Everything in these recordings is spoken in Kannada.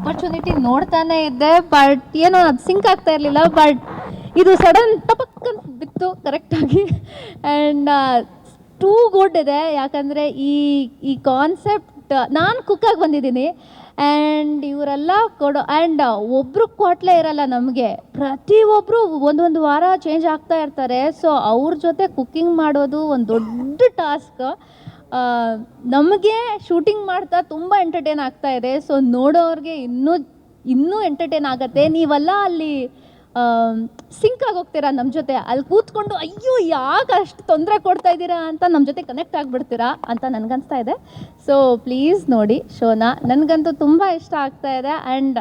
ಆಪರ್ಚುನಿಟಿ ನೋಡ್ತಾನೆ ಇದ್ದೆ, ಬಟ್ ಏನೋ ಅದು ಸಿಂಕ್ ಆಗ್ತಾ ಇರಲಿಲ್ಲ. ಬಟ್ ಇದು ಸಡನ್ ಟಪಕ್ ಅಂತ ಬಿತ್ತು ಕರೆಕ್ಟಾಗಿ. ಆ್ಯಂಡ್ ಟೂ ಗುಡ್ ಇದೆ, ಯಾಕಂದರೆ ಈ ಕಾನ್ಸೆಪ್ಟ್ ನಾನು ಕುಕ್ಕಾಗಿ ಬಂದಿದ್ದೀನಿ ಆ್ಯಂಡ್ ಇವರೆಲ್ಲ ಕೊಡೋ ಆ್ಯಂಡ್ ಒಬ್ಬರು ಕ್ವಾಟ್ಲೆ ಇರಲ್ಲ ನಮಗೆ, ಪ್ರತಿಯೊಬ್ಬರು ಒಂದೊಂದು ವಾರ ಚೇಂಜ್ ಆಗ್ತಾ ಇರ್ತಾರೆ. ಸೊ ಅವ್ರ ಜೊತೆ ಕುಕ್ಕಿಂಗ್ ಮಾಡೋದು ಒಂದು ದೊಡ್ಡ ಟಾಸ್ಕ್. ನಮಗೆ ಶೂಟಿಂಗ್ ಮಾಡ್ತಾ ತುಂಬ ಎಂಟರ್ಟೈನ್ ಆಗ್ತಾ ಇದೆ. ಸೊ ನೋಡೋರಿಗೆ ಇನ್ನೂ ಎಂಟರ್ಟೈನ್ ಆಗುತ್ತೆ. ನೀವೆಲ್ಲ ಅಲ್ಲಿ ಸಿಂಕ್ ಆಗಿ ಹೋಗ್ತೀರಾ ನಮ್ಮ ಜೊತೆ, ಅಲ್ಲಿ ಕೂತ್ಕೊಂಡು ಅಯ್ಯೋ ಯಾಕೆ ಅಷ್ಟು ತೊಂದರೆ ಕೊಡ್ತಾ ಇದ್ದೀರಾ ಅಂತ ನಮ್ಮ ಜೊತೆ ಕನೆಕ್ಟ್ ಆಗಿಬಿಡ್ತೀರಾ ಅಂತ ನನಗನ್ಸ್ತಾ ಇದೆ. ಸೊ ಪ್ಲೀಸ್ ನೋಡಿ ಶೋನ, ನನಗಂತೂ ತುಂಬ ಇಷ್ಟ ಆಗ್ತಾ ಇದೆ and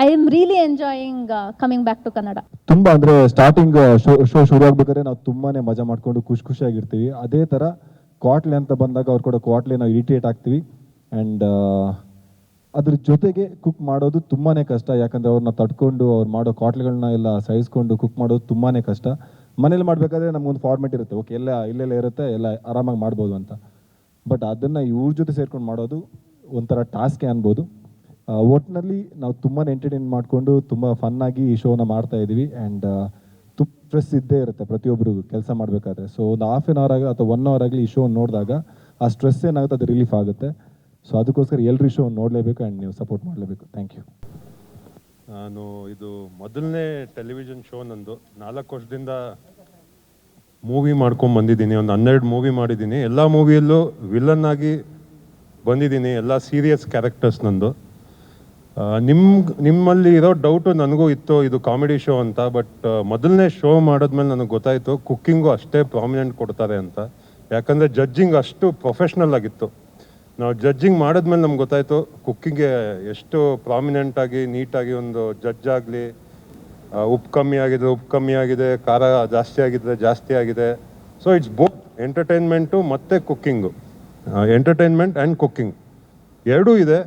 I am really enjoying coming back to Kannada. ತುಂಬ ಅಂದರೆ ಸ್ಟಾರ್ಟಿಂಗ್ ಶೋ ಶುರು ಆಗ್ಬೇಕಾದ್ರೆ ನಾವು ತುಂಬಾ ಮಜಾ ಮಾಡಿಕೊಂಡು ಖುಷಿಯಾಗಿರ್ತೀವಿ. ಅದೇ ಥರ ಕ್ವಾಟ್ಲೆ ಅಂತ ಬಂದಾಗ ಅವ್ರು ಕೂಡ ಕ್ವಾಟ್ಲೆ ನಾವು ಇರಿಟೇಟ್ ಆಗ್ತೀವಿ. ಆ್ಯಂಡ್ ಅದ್ರ ಜೊತೆಗೆ ಕುಕ್ ಮಾಡೋದು ತುಂಬಾ ಕಷ್ಟ, ಯಾಕಂದರೆ ಅವ್ರನ್ನ ತಡ್ಕೊಂಡು ಅವ್ರು ಮಾಡೋ ಕ್ವಾಟ್ಲೆಗಳನ್ನ ಎಲ್ಲ ಸಹಿಸ್ಕೊಂಡು ಕುಕ್ ಮಾಡೋದು ತುಂಬಾ ಕಷ್ಟ. ಮನೇಲಿ ಮಾಡಬೇಕಾದ್ರೆ ನಮಗೊಂದು ಫಾರ್ಮೆಟ್ ಇರುತ್ತೆ, ಓಕೆ ಇಲ್ಲೆಲ್ಲ ಇರುತ್ತೆ, ಎಲ್ಲ ಆರಾಮಾಗಿ ಮಾಡ್ಬೋದು ಅಂತ. ಬಟ್ ಅದನ್ನು ಇವ್ರ ಜೊತೆ ಸೇರ್ಕೊಂಡು ಮಾಡೋದು ಒಂಥರ ಟಾಸ್ಕೇ ಅನ್ಬೋದು. ಒಟ್ಟಿನಲ್ಲಿ ನಾವು ತುಂಬಾ ಎಂಟರ್ಟೈನ್ ಮಾಡಿಕೊಂಡು ತುಂಬ ಫನ್ನಾಗಿ ಈ ಶೋನ ಮಾಡ್ತಾ ಇದ್ದೀವಿ. ಆ್ಯಂಡ್ ತುಂಬ ಸ್ಟ್ರೆಸ್ ಇದ್ದೇ ಇರುತ್ತೆ ಪ್ರತಿಯೊಬ್ಬರಿಗೂ ಕೆಲಸ ಮಾಡಬೇಕಾದ್ರೆ. ಸೊ ಒಂದು ಹಾಫ್ ಆನ್ ಅವರ್ ಆಗಲಿ ಅಥವಾ 1 hour ಆಗಲಿ ಈ ಶೋ ನೋಡಿದಾಗ ಆ ಸ್ಟ್ರೆಸ್ ಏನಾಗುತ್ತೆ ಅದು ರಿಲೀಫ್ ಆಗುತ್ತೆ. ಸೊ ಅದಕ್ಕೋಸ್ಕರ ಎಲ್ಲರೂ ಈ ಶೋ ನೋಡಲೇಬೇಕು ಆ್ಯಂಡ್ ನೀವು ಸಪೋರ್ಟ್ ಮಾಡಲೇಬೇಕು. Thank you. ನಾನು ಇದು ಮೊದಲನೇ ಟೆಲಿವಿಷನ್ ಶೋ ನಂದು. 4 ವರ್ಷದಿಂದ ಮೂವಿ ಮಾಡ್ಕೊಂಡು ಬಂದಿದ್ದೀನಿ. ಒಂದು 12 ಮೂವಿ ಮಾಡಿದ್ದೀನಿ. ಎಲ್ಲ ಮೂವಿಯಲ್ಲೂ ವಿಲನ್ ಆಗಿ ಬಂದಿದ್ದೀನಿ. ಎಲ್ಲ ಸೀರಿಯಸ್ ಕ್ಯಾರೆಕ್ಟರ್ಸ್ ನಂದು. ನಿಮ್ಮಲ್ಲಿ ಇರೋ ಡೌಟು ನನಗೂ ಇತ್ತು, ಇದು ಕಾಮಿಡಿ ಶೋ ಅಂತ. ಬಟ್ ಮೊದಲನೇ ಶೋ ಮಾಡಿದ್ಮೇಲೆ ನನಗೆ ಗೊತ್ತಾಯಿತು ಕುಕ್ಕಿಂಗು ಅಷ್ಟೇ ಪ್ರಾಮಿನೆಂಟ್ ಕೊಡ್ತಾರೆ ಅಂತ. ಯಾಕಂದರೆ ಜಡ್ಜಿಂಗ್ ಅಷ್ಟು ಪ್ರೊಫೆಷ್ನಲ್ ಆಗಿತ್ತು. ನಾವು ಜಡ್ಜಿಂಗ್ ಮಾಡಿದ್ಮೇಲೆ ನಮ್ಗೆ ಗೊತ್ತಾಯಿತು ಕುಕ್ಕಿಂಗ್ಗೆ ಎಷ್ಟು ಪ್ರಾಮಿನೆಂಟಾಗಿ ನೀಟಾಗಿ ಒಂದು ಜಡ್ಜ್ ಆಗಲಿ, ಉಪ್ಪು ಕಮ್ಮಿ ಆಗಿದೆ, ಖಾರ ಜಾಸ್ತಿ ಆಗಿದ್ರೆ ಜಾಸ್ತಿ ಆಗಿದೆ. ಸೊ ಇಟ್ಸ್ ಬೋತ್ ಎಂಟರ್ಟೈನ್ಮೆಂಟು ಮತ್ತು ಕುಕ್ಕಿಂಗು, ಎಂಟರ್ಟೈನ್ಮೆಂಟ್ ಆ್ಯಂಡ್ ಕುಕ್ಕಿಂಗ್ ಎರಡೂ ಇದೆ.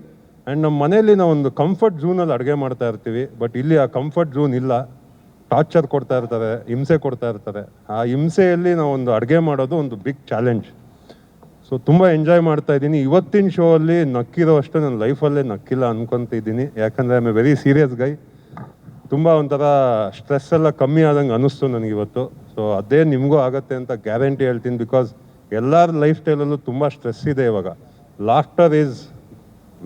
ಆ್ಯಂಡ್ ನಮ್ಮ ಮನೆಯಲ್ಲಿ ನಾವು ಒಂದು ಕಂಫರ್ಟ್ ಝೋನಲ್ಲಿ ಅಡುಗೆ ಮಾಡ್ತಾ ಇರ್ತೀವಿ. ಬಟ್ ಇಲ್ಲಿ ಆ ಕಂಫರ್ಟ್ ಝೋನ್ ಇಲ್ಲ, ಟಾರ್ಚರ್ ಕೊಡ್ತಾ ಇರ್ತಾರೆ, ಹಿಂಸೆ ಕೊಡ್ತಾ ಇರ್ತಾರೆ. ಆ ಹಿಂಸೆಯಲ್ಲಿ ನಾವು ಒಂದು ಅಡುಗೆ ಮಾಡೋದು ಒಂದು ಬಿಗ್ ಚಾಲೆಂಜ್. ಸೊ ತುಂಬ ಎಂಜಾಯ್ ಮಾಡ್ತಾ ಇದ್ದೀನಿ. ಇವತ್ತಿನ ಶೋ ಅಲ್ಲಿ ನಕ್ಕಿರೋ ಅಷ್ಟು ನನ್ನ ಲೈಫಲ್ಲೇ ನಕ್ಕಿಲ್ಲ ಅನ್ಕೊತಿದ್ದೀನಿ. ಯಾಕಂದರೆ I am a very serious guy. ತುಂಬ ಒಂಥರ ಸ್ಟ್ರೆಸ್ ಎಲ್ಲ ಕಮ್ಮಿ ಆದಂಗೆ ಅನ್ನಿಸ್ತು ನನಗಿವತ್ತು. ಸೊ ಅದೇ ನಿಮಗೂ ಆಗುತ್ತೆ ಅಂತ ಗ್ಯಾರಂಟಿ ಹೇಳ್ತೀನಿ. ಬಿಕಾಸ್ ಎಲ್ಲರ ಲೈಫ್ ಸ್ಟೈಲಲ್ಲೂ ತುಂಬ ಸ್ಟ್ರೆಸ್ ಇದೆ ಇವಾಗ. Laughter is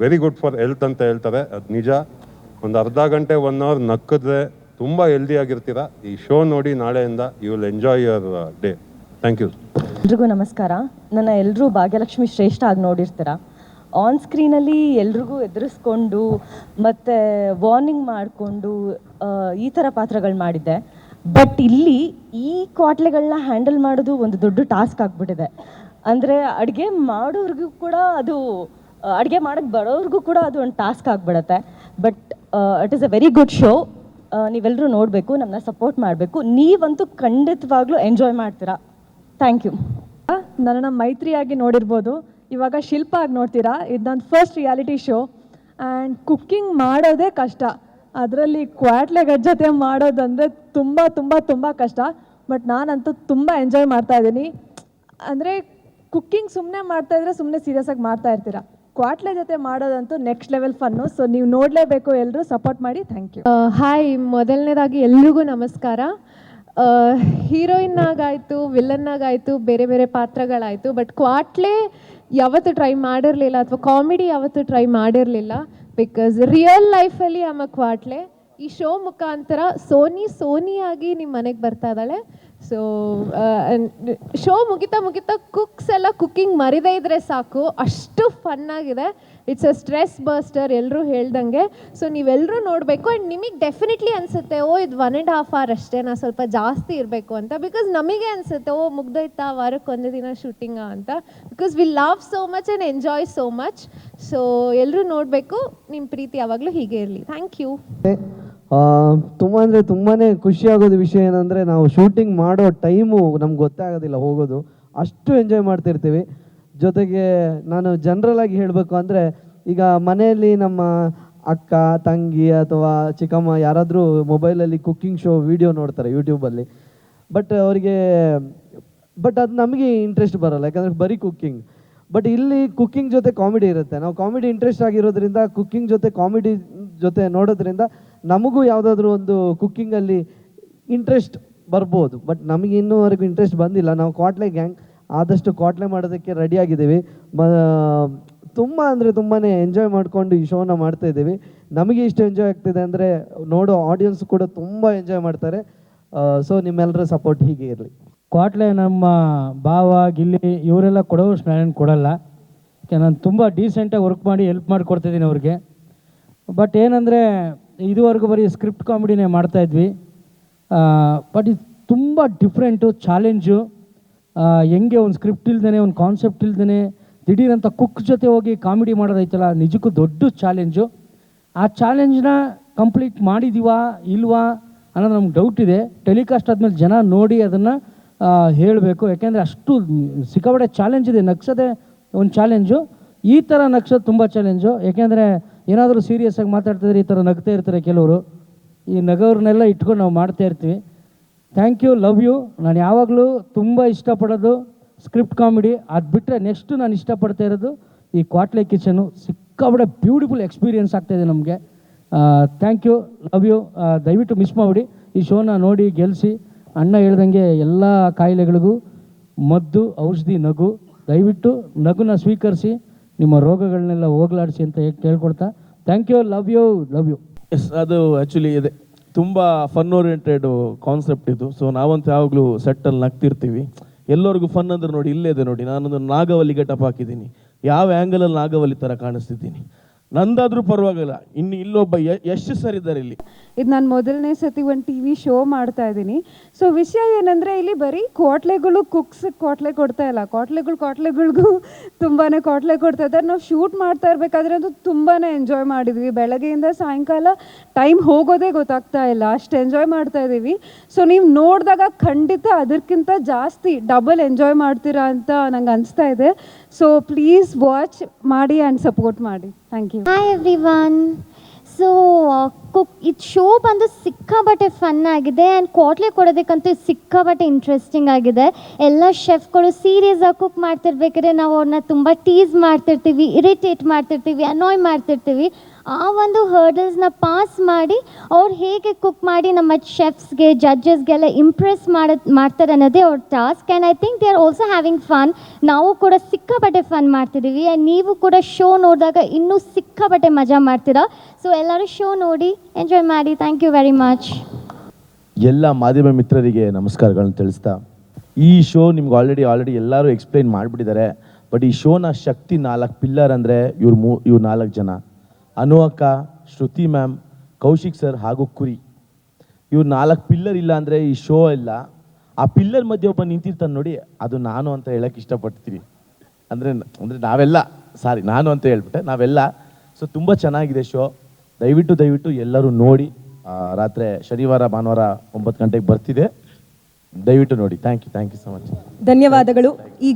very good for health ಅಂತ ಹೇಳ್ತಾರೆ, ಅದು ನಿಜ. ಒಂದು ಅರ್ಧ ಗಂಟೆ 1 hour ನಕ್ಕಿದ್ರೆ ತುಂಬ ಹೆಲ್ದಿ ಆಗಿರ್ತೀರ. ಈ ಶೋ ನೋಡಿ ನಾಳೆಯಿಂದ you will enjoy your day. Thank you. ಎಲ್ರಿಗೂ ನಮಸ್ಕಾರ. ನನ್ನ ಎಲ್ಲರೂ ಭಾಗ್ಯಲಕ್ಷ್ಮಿ ಶ್ರೇಷ್ಠ ಆಗಿ ನೋಡಿರ್ತೀರ. ಆನ್ ಸ್ಕ್ರೀನಲ್ಲಿ ಎಲ್ರಿಗೂ ಎದುರಿಸ್ಕೊಂಡು ಮತ್ತು ವಾರ್ನಿಂಗ್ ಮಾಡಿಕೊಂಡು ಈ ಥರ ಪಾತ್ರಗಳು ಮಾಡಿದ್ದೆ. ಬಟ್ ಇಲ್ಲಿ ಈ ಕ್ವಾಟ್ಲೆಗಳನ್ನ ಹ್ಯಾಂಡಲ್ ಮಾಡೋದು ಒಂದು ದೊಡ್ಡ ಟಾಸ್ಕ್ ಆಗಿಬಿಟ್ಟಿದೆ. ಅಂದರೆ ಅಡುಗೆ ಮಾಡೋರಿಗೂ ಕೂಡ ಅದು, ಅಡುಗೆ ಮಾಡೋಕ್ಕೆ ಬರೋರಿಗೂ ಕೂಡ ಅದು ಒಂದು ಟಾಸ್ಕ್ ಆಗಿಬಿಡುತ್ತೆ. But it is a very good show. ನೀವೆಲ್ಲರೂ ನೋಡಬೇಕು, ನಮ್ಮನ್ನ ಸಪೋರ್ಟ್ ಮಾಡಬೇಕು. ನೀವಂತೂ ಖಂಡಿತವಾಗ್ಲೂ ಎಂಜಾಯ್ ಮಾಡ್ತೀರಾ. Thank you. ನನ್ನನ್ನು ಮೈತ್ರಿಯಾಗಿ ನೋಡಿರ್ಬೋದು, ಇವಾಗ ಶಿಲ್ಪ ಆಗಿ ನೋಡ್ತೀರಾ. ಇದು ನನ್ನ first reality show and cooking ಮಾಡೋದೇ ಕಷ್ಟ. ಅದರಲ್ಲಿ ಕ್ವಾಟ್ಲೆ ಜೊತೆ ಮಾಡೋದಂದರೆ ತುಂಬ ತುಂಬ ತುಂಬ ಕಷ್ಟ. ಬಟ್ ನಾನಂತೂ ತುಂಬ ಎಂಜಾಯ್ ಮಾಡ್ತಾ ಇದ್ದೀನಿ. ಅಂದರೆ ಕುಕ್ಕಿಂಗ್ ಸುಮ್ಮನೆ ಮಾಡ್ತಾಯಿದ್ರೆ ಸುಮ್ಮನೆ ಸೀರಿಯಸ್ ಆಗಿ ಮಾಡ್ತಾ ಇರ್ತೀರಾ, ಕ್ವಾಟ್ಲೆ ಜೊತೆ ಮಾಡೋದಂತೂ ನೆಕ್ಸ್ಟ್ ಲೆವೆಲ್ ಫನ್ನು. ಸೊ ನೀವು ನೋಡಲೇಬೇಕು, ಎಲ್ಲರೂ ಸಪೋರ್ಟ್ ಮಾಡಿ. Thank you. ಹಾಯ್, ಮೊದಲನೇದಾಗಿ ಎಲ್ರಿಗೂ ನಮಸ್ಕಾರ. ಹೀರೋಯಿನ್ ಆಗಾಯಿತು, ವಿಲನ್ನಾಗಾಯಿತು, ಬೇರೆ ಬೇರೆ ಪಾತ್ರಗಳಾಯಿತು. ಬಟ್ ಕ್ವಾಟ್ಲೆ ಯಾವತ್ತೂ ಟ್ರೈ ಮಾಡಿರಲಿಲ್ಲ, ಅಥವಾ ಕಾಮಿಡಿ ಯಾವತ್ತೂ ಟ್ರೈ ಮಾಡಿರಲಿಲ್ಲ. ಬಿಕಾಸ್ ರಿಯಲ್ ಲೈಫಲ್ಲಿ ಆಮ ಕ್ವಾಟ್ಲೆ. ಈ ಶೋ ಮುಖಾಂತರ ಸೋನಿಯಾಗಿ ನಿಮ್ಮ ಮನೆಗೆ ಬರ್ತಾ ಇದ್ದಾಳೆ. ಸೊ ಶೋ ಮುಗಿತಾ ಕುಕ್ಸ್ ಎಲ್ಲ ಕುಕ್ಕಿಂಗ್ ಮರಿದೇ ಇದ್ರೆ ಸಾಕು, ಅಷ್ಟು ಫನ್ನಾಗಿದೆ. ಇಟ್ಸ್ ಅ ಸ್ಟ್ರೆಸ್ ಬಸ್ಟರ್ ಎಲ್ಲರೂ ಹೇಳ್ದಂಗೆ. ಸೊ ನೀವೆಲ್ಲರೂ ನೋಡಬೇಕು. ಆ್ಯಂಡ್ ನಿಮಗೆ ಡೆಫಿನೆಟ್ಲಿ ಅನಿಸುತ್ತೆ ಓ ಇದು 1.5 hour ಅಷ್ಟೇ, ನಾ ಸ್ವಲ್ಪ ಜಾಸ್ತಿ ಇರಬೇಕು ಅಂತ. ಬಿಕಾಸ್ ನಮಗೆ ಅನಿಸುತ್ತೆ ಓ ಮುಗ್ದೋಯ್ತಾ, ವಾರಕ್ಕೆ 1 ದಿನ ಶೂಟಿಂಗ ಅಂತ. Because we love so much and enjoy so much. So ಎಲ್ಲರೂ ನೋಡಬೇಕು. ನಿಮ್ಮ ಪ್ರೀತಿ ಯಾವಾಗಲೂ ಹೀಗೆ ಇರಲಿ. Thank you. ತುಂಬ ಅಂದರೆ ತುಂಬಾ ಖುಷಿಯಾಗೋದು ವಿಷಯ ಏನಂದರೆ, ನಾವು ಶೂಟಿಂಗ್ ಮಾಡೋ ಟೈಮು ನಮ್ಗೆ ಗೊತ್ತೇ ಆಗೋದಿಲ್ಲ ಹೋಗೋದು, ಅಷ್ಟು ಎಂಜಾಯ್ ಮಾಡ್ತಿರ್ತೀವಿ. ಜೊತೆಗೆ ನಾನು ಜನರಲಾಗಿ ಹೇಳಬೇಕು ಅಂದರೆ, ಈಗ ಮನೆಯಲ್ಲಿ ನಮ್ಮ ಅಕ್ಕ ತಂಗಿ ಅಥವಾ ಚಿಕ್ಕಮ್ಮ ಯಾರಾದರೂ ಮೊಬೈಲಲ್ಲಿ ಕುಕ್ಕಿಂಗ್ ಶೋ ವಿಡಿಯೋ ನೋಡ್ತಾರೆ ಯೂಟ್ಯೂಬಲ್ಲಿ. ಬಟ್ ಅದು ನಮಗೆ ಇಂಟ್ರೆಸ್ಟ್ ಬರೋಲ್ಲ, ಯಾಕಂದರೆ ಬರೀ ಕುಕ್ಕಿಂಗ್. ಬಟ್ ಇಲ್ಲಿ ಕುಕ್ಕಿಂಗ್ ಜೊತೆ ಕಾಮಿಡಿ ಇರುತ್ತೆ. ನಾವು ಕಾಮಿಡಿ ಇಂಟ್ರೆಸ್ಟ್ ಆಗಿರೋದ್ರಿಂದ ಕುಕ್ಕಿಂಗ್ ಜೊತೆ ಕಾಮಿಡಿ ಜೊತೆ ನೋಡೋದ್ರಿಂದ ನಮಗೂ ಯಾವುದಾದ್ರೂ ಒಂದು ಕುಕ್ಕಿಂಗಲ್ಲಿ ಇಂಟ್ರೆಸ್ಟ್ ಬರ್ಬೋದು. ಬಟ್ ನಮಗೆ ಇನ್ನೂವರೆಗೂ ಇಂಟ್ರೆಸ್ಟ್ ಬಂದಿಲ್ಲ. ನಾವು ಕ್ವಾಟ್ಲೆ ಗ್ಯಾಂಗ್ ಆದಷ್ಟು ಕ್ವಾಟ್ಲೆ ಮಾಡೋದಕ್ಕೆ ರೆಡಿಯಾಗಿದ್ದೀವಿ. ತುಂಬ ಅಂದರೆ ತುಂಬಾ ಎಂಜಾಯ್ ಮಾಡಿಕೊಂಡು ಈ ಶೋನ ಮಾಡ್ತಾ ಇದ್ದೀವಿ. ನಮಗೆ ಇಷ್ಟು ಎಂಜಾಯ್ ಆಗ್ತಿದೆ ಅಂದರೆ ನೋಡೋ ಆಡಿಯನ್ಸ್ ಕೂಡ ತುಂಬ ಎಂಜಾಯ್ ಮಾಡ್ತಾರೆ. ಸೊ ನಿಮ್ಮೆಲ್ಲರ ಸಪೋರ್ಟ್ ಹೀಗೆ ಇರಲಿ. ಕ್ವಾಟ್ಲೆ ನಮ್ಮ ಭಾವ ಗಿಲ್ಲಿ ಇವರೆಲ್ಲ ಕೊಡೋಷ್ಟು ನಾನು ಕೊಡಲ್ಲ. ಯಾಕೆ ನಾನು ತುಂಬ ಡೀಸೆಂಟಾಗಿ ವರ್ಕ್ ಮಾಡಿ ಹೆಲ್ಪ್ ಮಾಡಿ ಕೊಡ್ತಿದ್ದೀನಿ ಅವ್ರಿಗೆ. ಬಟ್ ಏನಂದರೆ ಇದುವರೆಗೂ ಬರೀ ಸ್ಕ್ರಿಪ್ಟ್ ಕಾಮಿಡಿನೇ ಮಾಡ್ತಾಯಿದ್ವಿ. ಬಟ್ ಇದು ತುಂಬ ಡಿಫ್ರೆಂಟು, ಚಾಲೆಂಜು. ಹೆಂಗೆ ಒಂದು ಸ್ಕ್ರಿಪ್ಟ್ ಇಲ್ದೇ ಒಂದು ಕಾನ್ಸೆಪ್ಟ್ ಇಲ್ದೇ ದಿಢೀರಂತ ಕುಕ್ ಜೊತೆ ಹೋಗಿ ಕಾಮಿಡಿ ಮಾಡೋದೈತಲ್ಲ, ನಿಜಕ್ಕೂ ದೊಡ್ಡ ಚಾಲೆಂಜು. ಆ ಚಾಲೆಂಜ್ನ ಕಂಪ್ಲೀಟ್ ಮಾಡಿದ್ದೀವಾ ಇಲ್ವಾ ಅನ್ನೋದು ನಮ್ಗೆ ಡೌಟ್ ಇದೆ. ಟೆಲಿಕಾಸ್ಟ್ ಆದಮೇಲೆ ಜನ ನೋಡಿ ಅದನ್ನು ಹೇಳಬೇಕು. ಯಾಕೆಂದರೆ ಅಷ್ಟು ಸಿಕ್ಕಾಪಟ್ಟೆ ಚಾಲೆಂಜ್ ಇದೆ. ನಗ್ಸೋದೇ ಒಂದು ಚಾಲೆಂಜು, ಈ ಥರ ನಗ್ಸೋದು ತುಂಬ ಚಾಲೆಂಜು. ಯಾಕೆಂದರೆ ಏನಾದರೂ ಸೀರಿಯಸ್ಸಾಗಿ ಮಾತಾಡ್ತಿದ್ರೆ ಈ ಥರ ನಗ್ತಾ ಇರ್ತಾರೆ ಕೆಲವರು. ಈ ನಗೋರ್ನೆಲ್ಲ ಇಟ್ಕೊಂಡು ನಾವು ಮಾಡ್ತಾ ಇರ್ತೀವಿ. Thank you, love you. ನಾನು ಯಾವಾಗಲೂ ತುಂಬ ಇಷ್ಟಪಡೋದು ಸ್ಕ್ರಿಪ್ಟ್ ಕಾಮಿಡಿ. ಅದು ಬಿಟ್ಟರೆ ನೆಕ್ಸ್ಟು ನಾನು ಇಷ್ಟಪಡ್ತಾ ಇರೋದು ಈ ಕ್ವಾಟ್ಲೆ ಕಿಚನು. ಸಿಕ್ಕಾಪಟ್ಟೆ ಬ್ಯೂಟಿಫುಲ್ ಎಕ್ಸ್ಪೀರಿಯನ್ಸ್ ಆಗ್ತಾಯಿದೆ ನಮಗೆ. Thank you, love you. ದಯವಿಟ್ಟು ಮಿಸ್ ಮಾಡಿಬಿಡಿ, ಈ ಶೋನ ನೋಡಿ ಗೆಲ್ಲಿಸಿ. ಅಣ್ಣ ಹೇಳ್ದಂಗೆ ಎಲ್ಲ ಕಾಯಿಲೆಗಳಿಗೂ ಮದ್ದು, ಔಷಧಿ ನಗು. ದಯವಿಟ್ಟು ನಗುನ ಸ್ವೀಕರಿಸಿ, ನಿಮ್ಮ ರೋಗಗಳನ್ನೆಲ್ಲ ಹೋಗಲಾಡಿಸಿ ಅಂತ ಕೇಳ್ಕೊಡ್ತಾ thank you, love you, love you. Yes, ಅದು ಆ್ಯಕ್ಚುಲಿ ಇದೆ, ತುಂಬ ಫನ್ ಓರಿಯೆಂಟೆಡ್ ಕಾನ್ಸೆಪ್ಟ್ ಇದು. ಸೊ ನಾವಂತೂ ಯಾವಾಗಲೂ ಸೆಟ್ಟಲ್ಲಿ ನಗ್ತಿರ್ತೀವಿ. ಎಲ್ಲರಿಗೂ ಫನ್ ಅಂದ್ರೆ ನೋಡಿ, ಇಲ್ಲೇ ಇದೆ ನೋಡಿ, ನಾನೊಂದು ನಾಗವಲ್ಲಿ ಗೆಟಪ್ ಹಾಕಿದ್ದೀನಿ. ಯಾವ ಆ್ಯಂಗಲಲ್ಲಿ ನಾಗವಲ್ಲಿ ಥರ ಕಾಣಿಸ್ತಿದ್ದೀನಿ. ನಂದಾದರೂ ಪರವಾಗಿಲ್ಲ. ಇನ್ನು ಇಲ್ಲೊಬ್ಬ ಎಷ್ಟು ಸರ್ ಇದ್ದಾರೆ ಇಲ್ಲಿ. ಇದು ನಾನು ಮೊದಲನೇ ಸತಿ ಒಂದು ಟಿ ವಿ ಶೋ ಮಾಡ್ತಾ ಇದ್ದೀನಿ. ಸೊ ವಿಷಯ ಏನಂದರೆ, ಇಲ್ಲಿ ಬರೀ ಕ್ವಾಟ್ಲೆಗಳು ಕುಕ್ಸ್ ಕ್ವಾಟ್ಲೆ ಕೊಡ್ತಾ ಇಲ್ಲ, ಕ್ವಾಟ್ಲೆಗಳಿಗೂ ತುಂಬಾ ಕ್ವಾಟ್ಲೆ ಕೊಡ್ತಾ ಇದ್ದಾರೆ. ನಾವು ಶೂಟ್ ಮಾಡ್ತಾ ಇರಬೇಕಾದ್ರೆ ಅದು ತುಂಬಾ ಎಂಜಾಯ್ ಮಾಡಿದ್ವಿ. ಬೆಳಗ್ಗೆಯಿಂದ ಸಾಯಂಕಾಲ ಟೈಮ್ ಹೋಗೋದೇ ಗೊತ್ತಾಗ್ತಾ ಇಲ್ಲ, ಅಷ್ಟು ಎಂಜಾಯ್ ಮಾಡ್ತಾ ಇದ್ದೀವಿ. ಸೊ ನೀವು ನೋಡಿದಾಗ ಖಂಡಿತ ಅದಕ್ಕಿಂತ ಜಾಸ್ತಿ ಡಬಲ್ ಎಂಜಾಯ್ ಮಾಡ್ತೀರಾ ಅಂತ ನಂಗೆ ಅನಿಸ್ತಾ ಇದೆ. ಸೊ ಪ್ಲೀಸ್ ವಾಚ್ ಮಾಡಿ ಆ್ಯಂಡ್ ಸಪೋರ್ಟ್ ಮಾಡಿ. Thank you. Hi everyone. So ಇದು ಶೋ ಬಂದು ಸಿಕ್ಕಾಬಟ್ಟೆ ಫನ್ ಆಗಿದೆ ಆ್ಯಂಡ್ ಕ್ವಾಟ್ಲೆ ಕೊಡೋದಕ್ಕಂತೂ ಸಿಕ್ಕಾಬಟ್ಟೆ ಇಂಟ್ರೆಸ್ಟಿಂಗ್ ಆಗಿದೆ. ಎಲ್ಲ ಶೆಫ್ಗಳು ಸೀರಿಯಸ್ ಆಗಿ ಕುಕ್ ಮಾಡ್ತಿರ್ಬೇಕಾದ್ರೆ ನಾವು ಅವ್ರನ್ನ ತುಂಬ ಟೀಸ್ ಮಾಡ್ತಿರ್ತೀವಿ, ಇರಿಟೇಟ್ ಮಾಡ್ತಿರ್ತೀವಿ, ಅನಾಯ್ ಮಾಡ್ತಿರ್ತೀವಿ. ಆ ಒಂದು ಹರ್ಡಲ್ಸ್ನ ಪಾಸ್ ಮಾಡಿ ಅವ್ರು ಹೇಗೆ ಕುಕ್ ಮಾಡಿ ನಮ್ಮ ಶೆಫ್ಸ್ಗೆ, ಜಡ್ಜಸ್ಗೆಲ್ಲ ಇಂಪ್ರೆಸ್ ಮಾಡ್ತಾರೆ ಅನ್ನೋದೇ ಅವ್ರ task. And I think they are also having fun. ನಾವು ಕೂಡ ಸಿಕ್ಕಾಬಟ್ಟೆ ಫನ್ ಮಾಡ್ತಿದ್ದೀವಿ ಆ್ಯಂಡ್ ನೀವು ಕೂಡ ಶೋ ನೋಡಿದಾಗ ಇನ್ನೂ ಸಿಕ್ಕಾಬಟ್ಟೆ ಮಜಾ ಮಾಡ್ತೀರಾ. ಸೊ ಎಲ್ಲರೂ ಶೋ ನೋಡಿ ಎಂಜಾಯ್ ಮಾಡಿ. Thank you very much. ಎಲ್ಲ ಮಾಧ್ಯಮ ಮಿತ್ರರಿಗೆ ನಮಸ್ಕಾರಗಳನ್ನು ತಿಳಿಸ್ತಾ, ಈ ಶೋ ನಿಮ್ಗೆ ಆಲ್ರೆಡಿ ಎಲ್ಲರೂ ಎಕ್ಸ್ಪ್ಲೈನ್ ಮಾಡಿಬಿಟ್ಟಿದ್ದಾರೆ. ಬಟ್ ಈ ಶೋನ ಶಕ್ತಿ 4 ಪಿಲ್ಲರ್ ಅಂದರೆ ಇವ್ರು 4 ಜನ: ಅನು ಅಕ್ಕ, ಶ್ರುತಿ ಮ್ಯಾಮ್, ಕೌಶಿಕ್ ಸರ್ ಹಾಗೂ ಕುರಿ. ಇವ್ರು 4 ಪಿಲ್ಲರ್ ಇಲ್ಲ ಅಂದರೆ ಈ ಶೋ ಇಲ್ಲ. ಆ ಪಿಲ್ಲರ್ ಮಧ್ಯೆ ಒಬ್ಬ ನಿಂತಿರ್ತಾನೆ ನೋಡಿ, ಅದು ನಾನು ಅಂತ ಹೇಳಕ್ಕೆ ಇಷ್ಟಪಡ್ತೀನಿ. ಅಂದರೆ ನಾವೆಲ್ಲ, ನಾನು ಅಂತ ಹೇಳ್ಬಿಟ್ಟೆ, ನಾವೆಲ್ಲ. ಸೊ ತುಂಬ ಚೆನ್ನಾಗಿದೆ ಶೋ. ದಯವಿಟ್ಟು ಎಲ್ಲರೂ ನೋಡಿ. ರಾತ್ರಿ ಶನಿವಾರ ಭಾನುವಾರ 9 ಗಂಟೆಗೆ ಬರ್ತಿದೆ. ದಯವಿಟ್ಟು ನೋಡಿ. Thank you so much. ಧನ್ಯವಾದಗಳು. ಈಗ